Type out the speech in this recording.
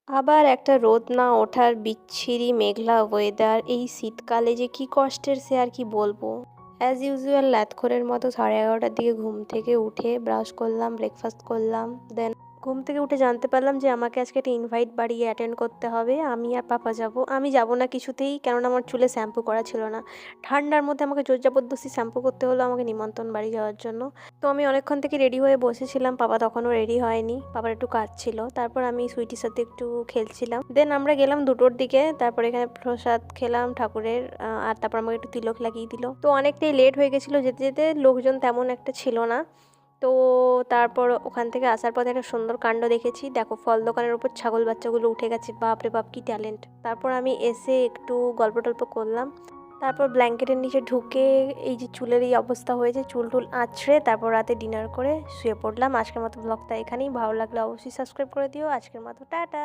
আবার একটা রোদ না ওঠার বিচ্ছিরি মেঘলা ওয়েদার, এই শীতকালে যে কি কষ্টের সে আর কি বলবো। অ্যাজ ইউজুয়াল ল্যাতখোরের মতো 11:30টার দিকে ঘুম থেকে উঠে ব্রাশ করলাম, ব্রেকফাস্ট করলাম। দেন ঘুম থেকে উঠে জানতে পারলাম যে আমাকে আজকে একটা ইনভাইট বাড়ি অ্যাটেন্ড করতে হবে। আমি আর পাপা যাব। আমি যাব না কিছুতেই, কেননা আমার চুলে শ্যাম্পু করা ছিল না। ঠান্ডার মধ্যে আমাকে জোর জবরদস্তি শ্যাম্পু করতে হলো আমাকে নিমন্ত্রণ বাড়ি যাওয়ার জন্য। তো আমি অনেকক্ষণ থেকে রেডি হয়ে বসেছিলাম, পাপা তখনও রেডি হয়নি, পাপার একটু কাজ ছিল। তারপর আমি সুইটির সাথে একটু খেলছিলাম। দেন আমরা গেলাম 2টোর দিকে। তারপর এখানে প্রসাদ খেলাম ঠাকুরের, আর তারপর আমাকে একটু তিলক লাগিয়ে দিল। তো অনেকটাই লেট হয়ে গেছিলো যেতে যেতে, লোকজন তেমন একটা ছিল না। তো তারপর ওখান থেকে আসার পথে একটা সুন্দর কাণ্ড দেখেছি। দেখো, ফল দোকানের উপর ছাগল বাচ্চাগুলো উঠে গেছে, বাপ রে বাপ কি ট্যালেন্ট। তারপর আমি এসে একটু গল্প টল্প করলাম। তারপর ব্ল্যাঙ্কেটের নিচে ঢুকে এই যে চুলের এই অবস্থা হয়েছে, চুল টুল আঁচড়ে তারপর রাতে ডিনার করে শুয়ে পড়লাম। আজকের মতো ব্লগটা এখানেই, ভালো লাগলে অবশ্যই সাবস্ক্রাইব করে দিও। আজকের মতো টাটা।